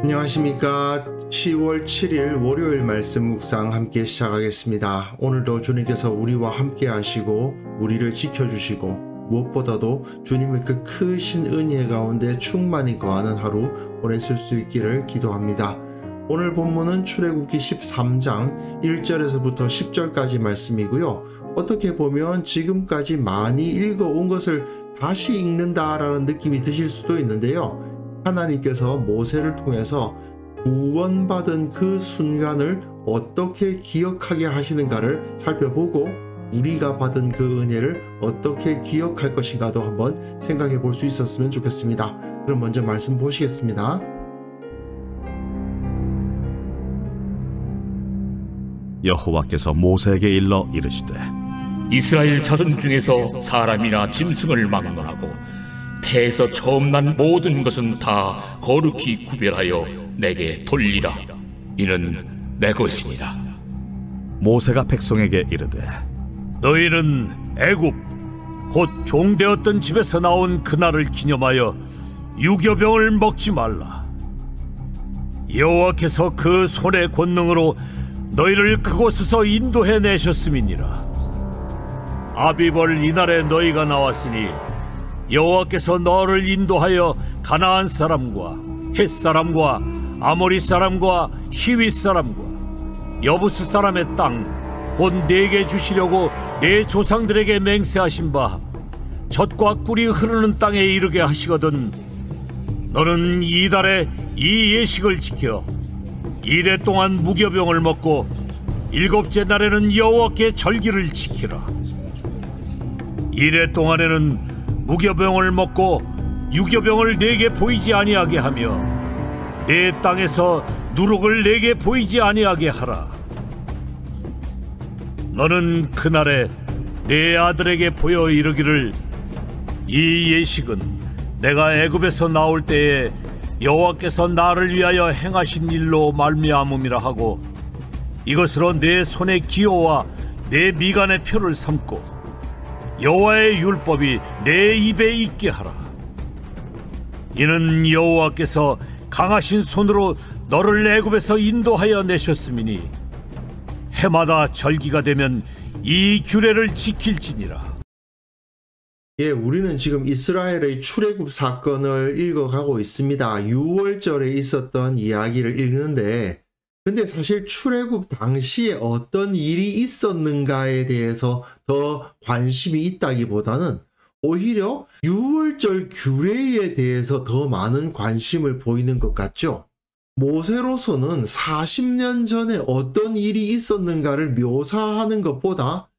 안녕하십니까. 10월 7일 월요일 말씀 묵상 함께 시작하겠습니다. 오늘도 주님께서 우리와 함께 하시고 우리를 지켜주시고 무엇보다도 주님의 그 크신 은혜 가운데 충만히 거하는 하루 보내실 수 있기를 기도합니다. 오늘 본문은 출애굽기 13장 1절에서부터 10절까지 말씀이고요. 어떻게 보면 지금까지 많이 읽어온 것을 다시 읽는다라는 느낌이 드실 수도 있는데요. 하나님께서 모세를 통해서 구원받은 그 순간을 어떻게 기억하게 하시는가를 살펴보고 우리가 받은 그 은혜를 어떻게 기억할 것인가도 한번 생각해 볼 수 있었으면 좋겠습니다. 그럼 먼저 말씀 보시겠습니다. 여호와께서 모세에게 일러 이르시되 이스라엘 자손 중에서 사람이나 짐승을 막론하고 태에서 처음 난 모든 것은 다 거룩히 구별하여 내게 돌리라. 이는 내 것이니라. 모세가 백성에게 이르되 너희는 애굽 곧 종되었던 집에서 나온 그날을 기념하여 유교병을 먹지 말라. 여호와께서 그 손의 권능으로 너희를 그곳에서 인도해 내셨음이니라. 아비벌 이날에 너희가 나왔으니 여호와께서 너를 인도하여 가나안 사람과 헷 사람과 아모리 사람과 히윗 사람과 여부스 사람의 땅 곧 내게 주시려고 내 조상들에게 맹세하신 바 젖과 꿀이 흐르는 땅에 이르게 하시거든. 너는 이달에 이 예식을 지켜 이래 동안 무교병을 먹고 일곱째 날에는 여호와께 절기를 지키라. 이래 동안에는 무교병을 먹고 유교병을 내게 보이지 아니하게 하며 내 땅에서 누룩을 내게 보이지 아니하게 하라. 너는 그날에 내 아들에게 보여 이르기를 이 예식은 내가 애굽에서 나올 때에 여호와께서 나를 위하여 행하신 일로 말미암음이라 하고 이것으로 내 손의 기호와 내 미간의 표를 삼고 여호와의 율법이 내 입에 있게 하라. 이는 여호와께서 강하신 손으로 너를 애굽에서 인도하여 내셨음이니 해마다 절기가 되면 이 규례를 지킬지니라. 우리는 지금 이스라엘의 출애굽 사건을 읽어가고 있습니다. 6월절에 있었던 이야기를 읽는데 근데 사실 출애굽 당시에 어떤 일이 있었는가에 대해서 더 관심이 있다기보다는 오히려 6월절 규례에 대해서 더 많은 관심을 보이는 것 같죠. 모세로서는 40년 전에 어떤 일이 있었는가를 묘사하는 것보다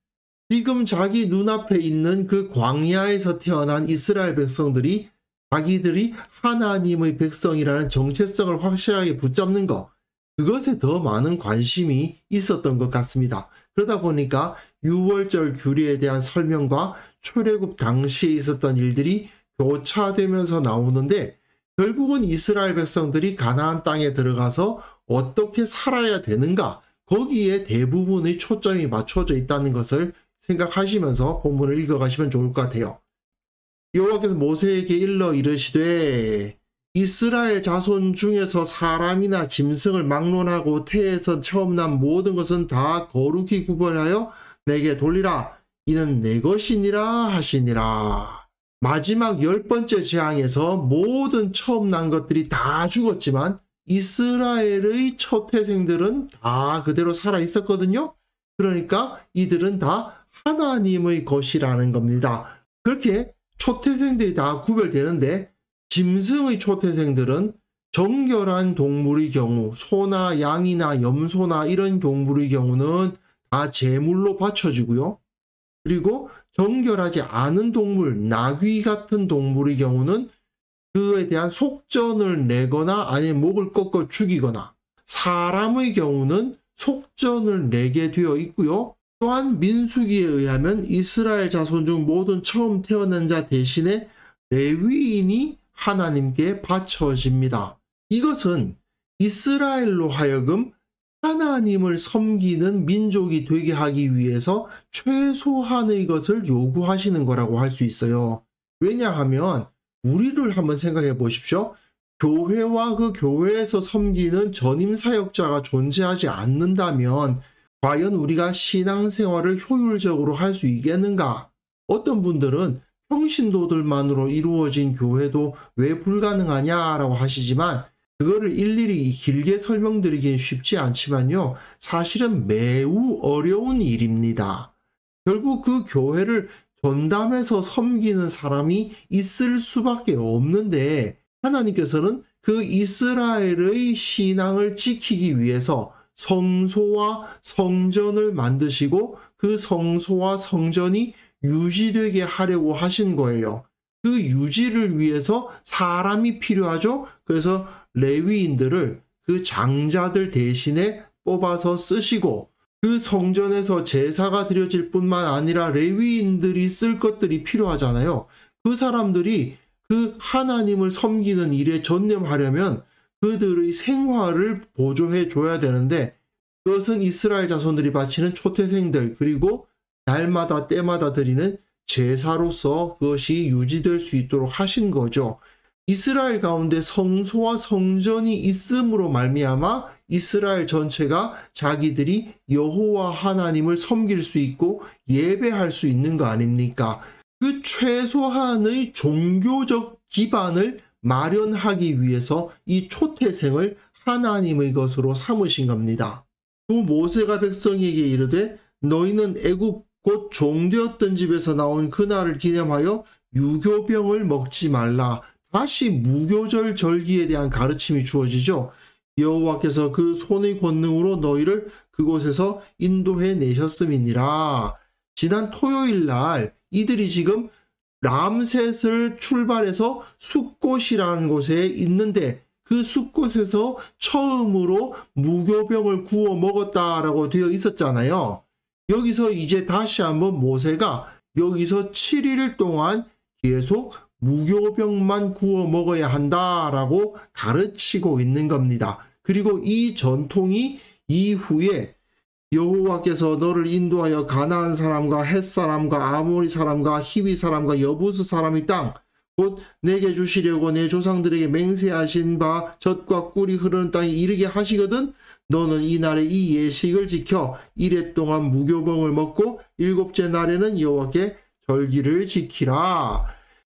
지금 자기 눈앞에 있는 그 광야에서 태어난 이스라엘 백성들이 자기들이 하나님의 백성이라는 정체성을 확실하게 붙잡는 것, 그것에 더 많은 관심이 있었던 것 같습니다. 그러다 보니까 6월절 규례에 대한 설명과 출애굽 당시에 있었던 일들이 교차되면서 나오는데 결국은 이스라엘 백성들이 가나안 땅에 들어가서 어떻게 살아야 되는가, 거기에 대부분의 초점이 맞춰져 있다는 것을 생각하시면서 본문을 읽어가시면 좋을 것 같아요. 여호와께서 모세에게 일러 이르시되 이스라엘 자손 중에서 사람이나 짐승을 막론하고 태에서 처음 난 모든 것은 다 거룩히 구별하여 내게 돌리라. 이는 내 것이니라 하시니라. 마지막 10번째 재앙에서 모든 처음 난 것들이 다 죽었지만 이스라엘의 첫 태생들은 다 그대로 살아 있었거든요. 그러니까 이들은 다 하나님의 것이라는 겁니다. 그렇게 초태생들이 다 구별되는데 짐승의 초태생들은 정결한 동물의 경우, 소나 양이나 염소나 이런 동물의 경우는 다 제물로 바쳐지고요. 그리고 정결하지 않은 동물, 나귀 같은 동물의 경우는 그에 대한 속전을 내거나 아니면 목을 꺾어 죽이거나, 사람의 경우는 속전을 내게 되어 있고요. 또한 민수기에 의하면 이스라엘 자손 중 모든 처음 태어난 자 대신에 레위인이 하나님께 바쳐집니다. 이것은 이스라엘로 하여금 하나님을 섬기는 민족이 되게 하기 위해서 최소한의 것을 요구하시는 거라고 할 수 있어요. 왜냐하면 우리를 한번 생각해 보십시오. 교회와 그 교회에서 섬기는 전임 사역자가 존재하지 않는다면 과연 우리가 신앙생활을 효율적으로 할 수 있겠는가? 어떤 분들은 평신도들만으로 이루어진 교회도 왜 불가능하냐라고 하시지만 그거를 일일이 길게 설명드리긴 쉽지 않지만요. 사실은 매우 어려운 일입니다. 결국 그 교회를 전담해서 섬기는 사람이 있을 수밖에 없는데 하나님께서는 그 이스라엘의 신앙을 지키기 위해서 성소와 성전을 만드시고 그 성소와 성전이 유지되게 하려고 하신 거예요. 그 유지를 위해서 사람이 필요하죠. 그래서 레위인들을 그 장자들 대신에 뽑아서 쓰시고 그 성전에서 제사가 드려질 뿐만 아니라 레위인들이 쓸 것들이 필요하잖아요. 그 사람들이 그 하나님을 섬기는 일에 전념하려면 그들의 생활을 보조해 줘야 되는데 그것은 이스라엘 자손들이 바치는 초태생들 그리고 날마다 때마다 드리는 제사로서 그것이 유지될 수 있도록 하신 거죠. 이스라엘 가운데 성소와 성전이 있음으로 말미암아 이스라엘 전체가 자기들이 여호와 하나님을 섬길 수 있고 예배할 수 있는 거 아닙니까? 그 최소한의 종교적 기반을 마련하기 위해서 이 초태생을 하나님의 것으로 삼으신 겁니다. 또 모세가 백성에게 이르되 너희는 애굽 곧 종되었던 집에서 나온 그날을 기념하여 유교병을 먹지 말라. 다시 무교절 절기에 대한 가르침이 주어지죠. 여호와께서 그 손의 권능으로 너희를 그곳에서 인도해 내셨음이니라. 지난 토요일 날 이들이 지금 람셋을 출발해서 숫곳이라는 곳에 있는데 그 숫곳에서 처음으로 무교병을 구워 먹었다라고 되어 있었잖아요. 여기서 이제 다시 한번 모세가 여기서 7일 동안 계속 무교병만 구워 먹어야 한다라고 가르치고 있는 겁니다. 그리고 이 전통이 이후에 여호와께서 너를 인도하여 가나안 사람과 헷 사람과 아모리 사람과 히위 사람과 여부스 사람의 땅 곧 내게 주시려고 내 조상들에게 맹세하신 바 젖과 꿀이 흐르는 땅에 이르게 하시거든 너는 이날에 이 예식을 지켜 이레 동안 무교병을 먹고 일곱째 날에는 여호와께 절기를 지키라.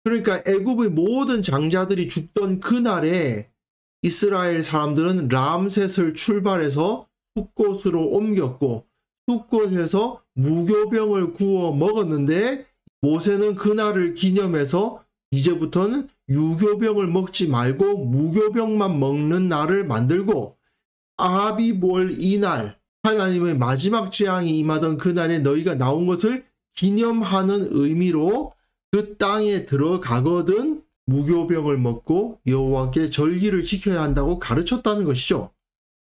그러니까 애굽의 모든 장자들이 죽던 그날에 이스라엘 사람들은 람셋을 출발해서 숫곳으로 옮겼고 숫곳에서 무교병을 구워 먹었는데 모세는 그날을 기념해서 이제부터는 유교병을 먹지 말고 무교병만 먹는 날을 만들고 아비볼 이날 하나님의 마지막 재앙이 임하던 그날에 너희가 나온 것을 기념하는 의미로 그 땅에 들어가거든 무교병을 먹고 여호와께 절기를 지켜야 한다고 가르쳤다는 것이죠.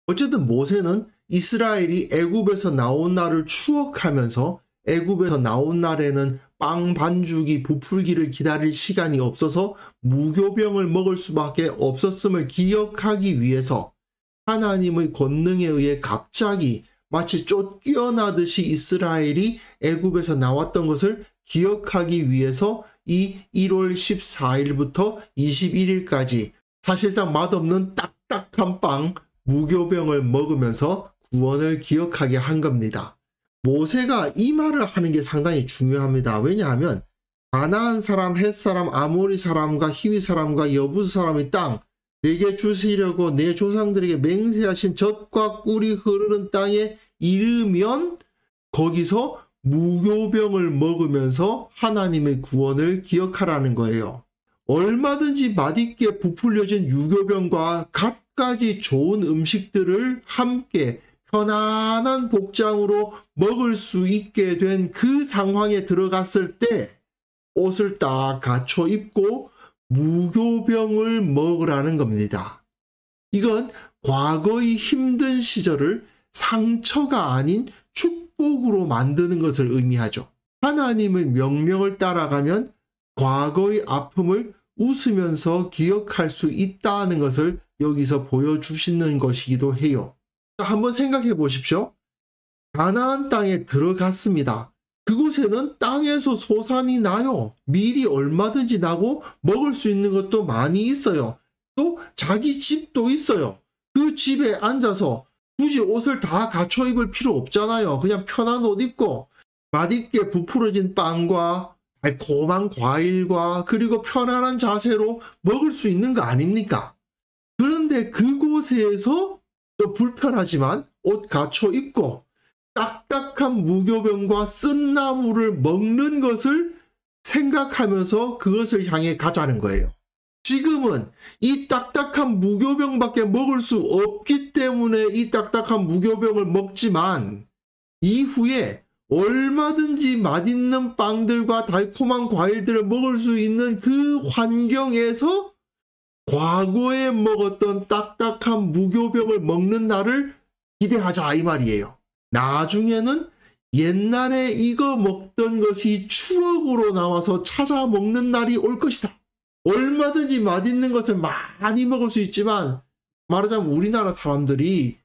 어쨌든 모세는 이스라엘이 애굽에서 나온 날을 추억하면서 애굽에서 나온 날에는 빵 반죽이 부풀기를 기다릴 시간이 없어서 무교병을 먹을 수밖에 없었음을 기억하기 위해서 하나님의 권능에 의해 갑자기 마치 쫓겨나듯이 이스라엘이 애굽에서 나왔던 것을 기억하기 위해서 이 1월 14일부터 21일까지 사실상 맛없는 딱딱한 빵 무교병을 먹으면서 구원을 기억하게 한 겁니다. 모세가 이 말을 하는 게 상당히 중요합니다. 왜냐하면 가나안 사람, 헷 사람, 아모리 사람과 히위 사람과 여부스 사람의 땅 내게 주시려고 내 조상들에게 맹세하신 젖과 꿀이 흐르는 땅에 이르면 거기서 무교병을 먹으면서 하나님의 구원을 기억하라는 거예요. 얼마든지 맛있게 부풀려진 유교병과 갖가지 좋은 음식들을 함께 편안한 복장으로 먹을 수 있게 된 그 상황에 들어갔을 때 옷을 딱 갖춰 입고 무교병을 먹으라는 겁니다. 이건 과거의 힘든 시절을 상처가 아닌 축복으로 만드는 것을 의미하죠. 하나님의 명령을 따라가면 과거의 아픔을 웃으면서 기억할 수 있다는 것을 여기서 보여주시는 것이기도 해요. 한번 생각해 보십시오. 가나안 땅에 들어갔습니다. 그곳에는 땅에서 소산이 나요. 밀이 얼마든지 나고 먹을 수 있는 것도 많이 있어요. 또 자기 집도 있어요. 그 집에 앉아서 굳이 옷을 다 갖춰 입을 필요 없잖아요. 그냥 편한 옷 입고 맛있게 부풀어진 빵과 달콤한 과일과 그리고 편안한 자세로 먹을 수 있는 거 아닙니까? 그런데 그곳에서 좀 불편하지만 옷 갖춰 입고 딱딱한 무교병과 쓴 나무를 먹는 것을 생각하면서 그것을 향해 가자는 거예요. 지금은 이 딱딱한 무교병밖에 먹을 수 없기 때문에 이 딱딱한 무교병을 먹지만 이후에 얼마든지 맛있는 빵들과 달콤한 과일들을 먹을 수 있는 그 환경에서 과거에 먹었던 딱딱한 무교병을 먹는 날을 기대하자 이 말이에요. 나중에는 옛날에 이거 먹던 것이 추억으로 나와서 찾아 먹는 날이 올 것이다. 얼마든지 맛있는 것을 많이 먹을 수 있지만 말하자면 우리나라 사람들이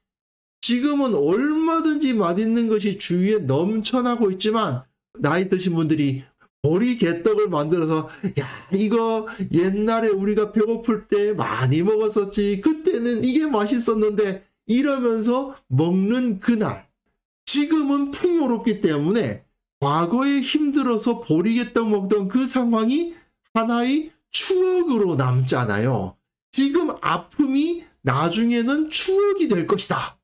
지금은 얼마든지 맛있는 것이 주위에 넘쳐나고 있지만 나이 드신 분들이 보리개떡을 만들어서 야 이거 옛날에 우리가 배고플 때 많이 먹었었지 그때는 이게 맛있었는데 이러면서 먹는 그날 지금은 풍요롭기 때문에 과거에 힘들어서 보리개떡 먹던 그 상황이 하나의 추억으로 남잖아요. 지금 아픔이 나중에는 추억이 될 것이다.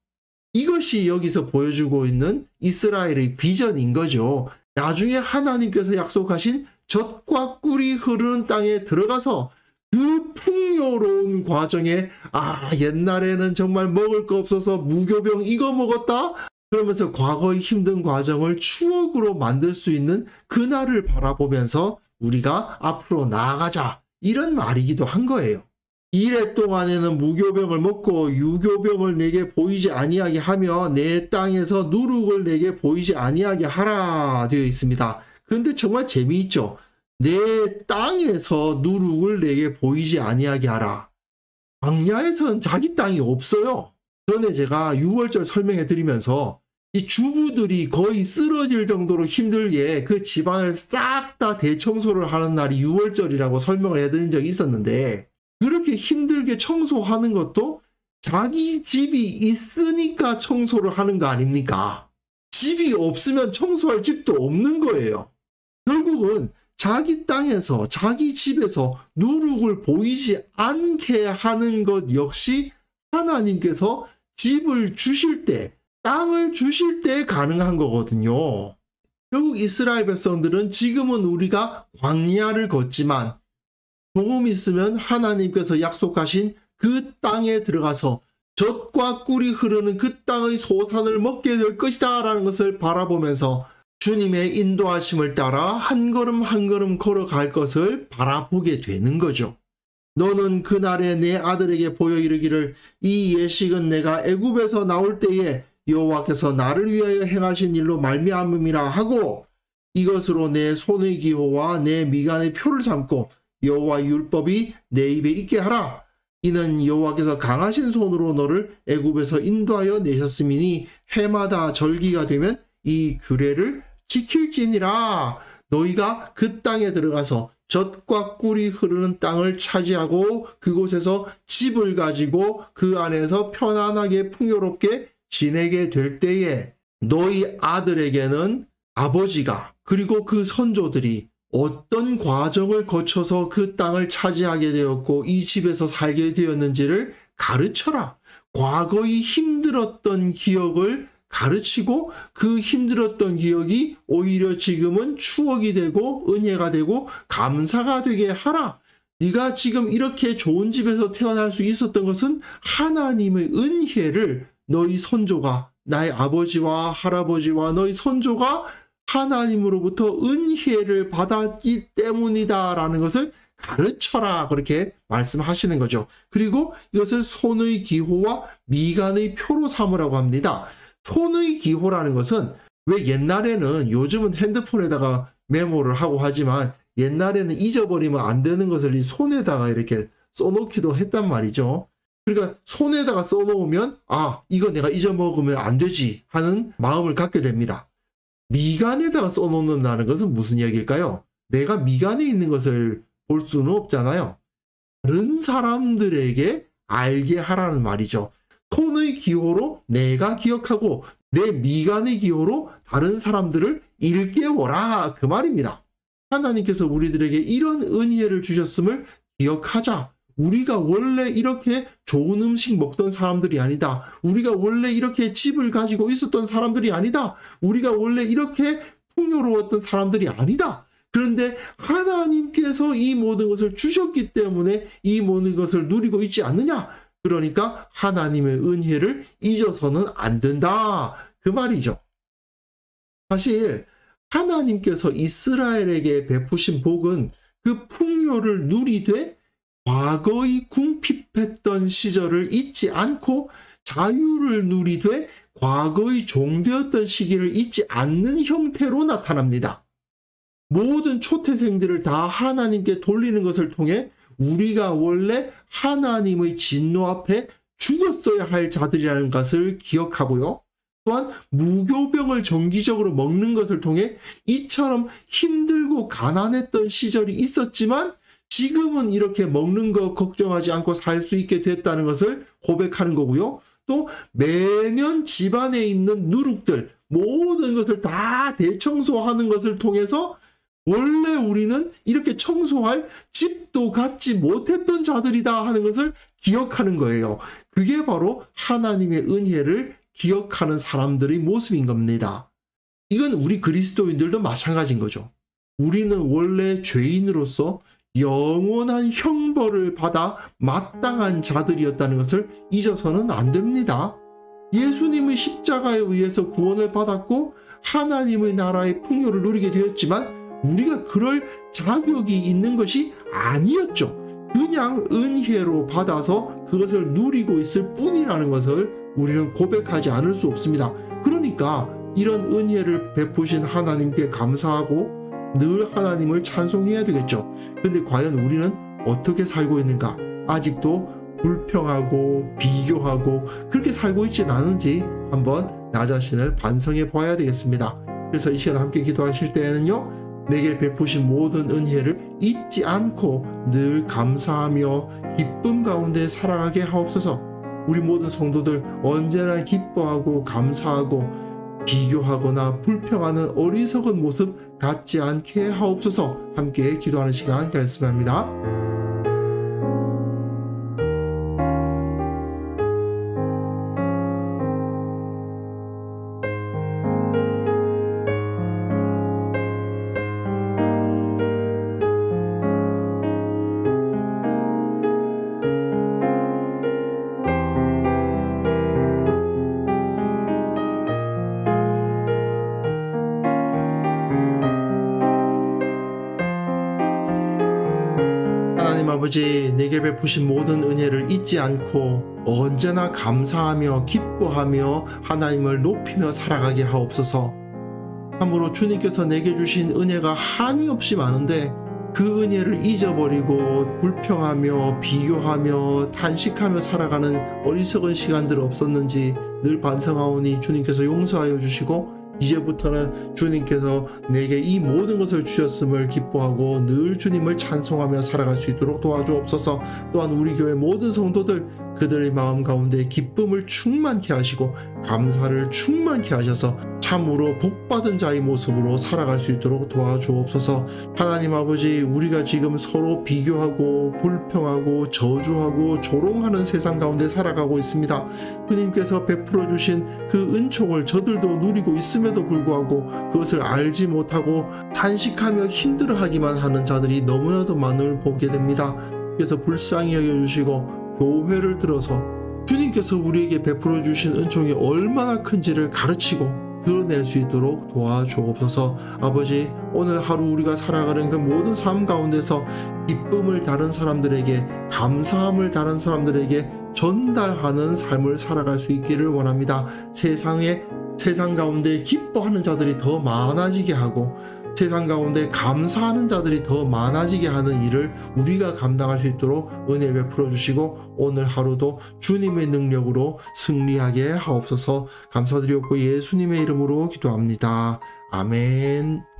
이것이 여기서 보여주고 있는 이스라엘의 비전인 거죠. 나중에 하나님께서 약속하신 젖과 꿀이 흐르는 땅에 들어가서 그 풍요로운 과정에 옛날에는 정말 먹을 거 없어서 무교병 이거 먹었다? 그러면서 과거의 힘든 과정을 추억으로 만들 수 있는 그날을 바라보면서 우리가 앞으로 나아가자 이런 말이기도 한 거예요. 이래 동안에는 무교병을 먹고 유교병을 내게 보이지 아니하게 하며 내 땅에서 누룩을 내게 보이지 아니하게 하라 되어 있습니다. 근데 정말 재미있죠. 내 땅에서 누룩을 내게 보이지 아니하게 하라. 광야에서는 자기 땅이 없어요. 전에 제가 6월절 설명해 드리면서 이 주부들이 거의 쓰러질 정도로 힘들게 그 집안을 싹 다 대청소를 하는 날이 6월절이라고 설명을 해드린 적이 있었는데 그렇게 힘들게 청소하는 것도 자기 집이 있으니까 청소를 하는 거 아닙니까? 집이 없으면 청소할 집도 없는 거예요. 결국은 자기 땅에서 자기 집에서 누룩을 보이지 않게 하는 것 역시 하나님께서 집을 주실 때 땅을 주실 때 가능한 거거든요. 결국 이스라엘 백성들은 지금은 우리가 광야를 걷지만 조금 있으면 하나님께서 약속하신 그 땅에 들어가서 젖과 꿀이 흐르는 그 땅의 소산을 먹게 될 것이다 라는 것을 바라보면서 주님의 인도하심을 따라 한 걸음 한 걸음 걸어갈 것을 바라보게 되는 거죠. 너는 그날에 내 아들에게 보여 이르기를 이 예식은 내가 애굽에서 나올 때에 여호와께서 나를 위하여 행하신 일로 말미암음이라 하고 이것으로 내 손의 기호와 내 미간의 표를 삼고 여호와의 율법이 내 입에 있게 하라. 이는 여호와께서 강하신 손으로 너를 애굽에서 인도하여 내셨음이니 해마다 절기가 되면 이 규례를 지킬지니라. 너희가 그 땅에 들어가서 젖과 꿀이 흐르는 땅을 차지하고 그곳에서 집을 가지고 그 안에서 편안하게 풍요롭게 지내게 될 때에 너희 아들에게는 아버지가 그리고 그 선조들이 어떤 과정을 거쳐서 그 땅을 차지하게 되었고 이 집에서 살게 되었는지를 가르쳐라. 과거의 힘들었던 기억을 가르치고 그 힘들었던 기억이 오히려 지금은 추억이 되고 은혜가 되고 감사가 되게 하라. 네가 지금 이렇게 좋은 집에서 태어날 수 있었던 것은 하나님의 은혜를 너희 선조가 나의 아버지와 할아버지와 너희 선조가 하나님으로부터 은혜를 받았기 때문이다 라는 것을 가르쳐라 그렇게 말씀하시는 거죠. 그리고 이것을 손의 기호와 미간의 표로 삼으라고 합니다. 손의 기호라는 것은 왜 옛날에는 요즘은 핸드폰에다가 메모를 하고 하지만 옛날에는 잊어버리면 안 되는 것을 이 손에다가 이렇게 써놓기도 했단 말이죠. 그러니까 손에다가 써놓으면 이거 내가 잊어먹으면 안 되지 하는 마음을 갖게 됩니다. 미간에다가 써놓는다는 것은 무슨 이야기일까요? 내가 미간에 있는 것을 볼 수는 없잖아요. 다른 사람들에게 알게 하라는 말이죠. 손의 기호로 내가 기억하고 내 미간의 기호로 다른 사람들을 일깨워라, 그 말입니다. 하나님께서 우리들에게 이런 은혜를 주셨음을 기억하자. 우리가 원래 이렇게 좋은 음식 먹던 사람들이 아니다. 우리가 원래 이렇게 집을 가지고 있었던 사람들이 아니다. 우리가 원래 이렇게 풍요로웠던 사람들이 아니다. 그런데 하나님께서 이 모든 것을 주셨기 때문에 이 모든 것을 누리고 있지 않느냐? 그러니까 하나님의 은혜를 잊어서는 안 된다, 그 말이죠. 사실 하나님께서 이스라엘에게 베푸신 복은 그 풍요를 누리되 과거의 궁핍했던 시절을 잊지 않고 자유를 누리되 과거의 종되었던 시기를 잊지 않는 형태로 나타납니다. 모든 초태생들을 다 하나님께 돌리는 것을 통해 우리가 원래 하나님의 진노 앞에 죽었어야 할 자들이라는 것을 기억하고요. 또한 무교병을 정기적으로 먹는 것을 통해 이처럼 힘들고 가난했던 시절이 있었지만 지금은 이렇게 먹는 거 걱정하지 않고 살 수 있게 됐다는 것을 고백하는 거고요. 또 매년 집안에 있는 누룩들, 모든 것을 다 대청소하는 것을 통해서 원래 우리는 이렇게 청소할 집도 갖지 못했던 자들이다 하는 것을 기억하는 거예요. 그게 바로 하나님의 은혜를 기억하는 사람들의 모습인 겁니다. 이건 우리 그리스도인들도 마찬가지인 거죠. 우리는 원래 죄인으로서 영원한 형벌을 받아 마땅한 자들이었다는 것을 잊어서는 안 됩니다. 예수님의 십자가에 의해서 구원을 받았고 하나님의 나라의 풍요를 누리게 되었지만 우리가 그럴 자격이 있는 것이 아니었죠. 그냥 은혜로 받아서 그것을 누리고 있을 뿐이라는 것을 우리는 고백하지 않을 수 없습니다. 그러니까 이런 은혜를 베푸신 하나님께 감사하고 늘 하나님을 찬송해야 되겠죠. 근데 과연 우리는 어떻게 살고 있는가? 아직도 불평하고 비교하고 그렇게 살고 있진 않은지 한번 나 자신을 반성해 봐야 되겠습니다. 그래서 이 시간 함께 기도하실 때에는요, 내게 베푸신 모든 은혜를 잊지 않고 늘 감사하며 기쁨 가운데 살아가게 하옵소서. 우리 모든 성도들 언제나 기뻐하고 감사하고 비교하거나 불평하는 어리석은 모습 갖지 않게 하옵소서. 함께 기도하는 시간 갖습니다. 하나님 아버지, 내게 베푸신 모든 은혜를 잊지 않고 언제나 감사하며 기뻐하며 하나님을 높이며 살아가게 하옵소서. 참으로 주님께서 내게 주신 은혜가 한이 없이 많은데 그 은혜를 잊어버리고 불평하며 비교하며 탄식하며 살아가는 어리석은 시간들 없었는지 늘 반성하오니 주님께서 용서하여 주시고 이제부터는 주님께서 내게 이 모든 것을 주셨음을 기뻐하고 늘 주님을 찬송하며 살아갈 수 있도록 도와주옵소서. 또한 우리 교회 모든 성도들 그들의 마음 가운데 기쁨을 충만케 하시고 감사를 충만케 하셔서 참으로 복받은 자의 모습으로 살아갈 수 있도록 도와주옵소서. 하나님 아버지, 우리가 지금 서로 비교하고 불평하고 저주하고 조롱하는 세상 가운데 살아가고 있습니다. 주님께서 베풀어 주신 그 은총을 저들도 누리고 있음에도 불구하고 그것을 알지 못하고 탄식하며 힘들어하기만 하는 자들이 너무나도 많을 보게 됩니다. 그래서 불쌍히 여겨주시고 교회를 들어서 주님께서 우리에게 베풀어 주신 은총이 얼마나 큰지를 가르치고 드러낼 수 있도록 도와주옵소서. 아버지, 오늘 하루 우리가 살아가는 그 모든 삶 가운데서 기쁨을 다른 사람들에게, 감사함을 다른 사람들에게 전달하는 삶을 살아갈 수 있기를 원합니다. 세상 가운데 기뻐하는 자들이 더 많아지게 하고 세상 가운데 감사하는 자들이 더 많아지게 하는 일을 우리가 감당할 수 있도록 은혜 베풀어 주시고 오늘 하루도 주님의 능력으로 승리하게 하옵소서. 감사드리옵고 예수님의 이름으로 기도합니다. 아멘.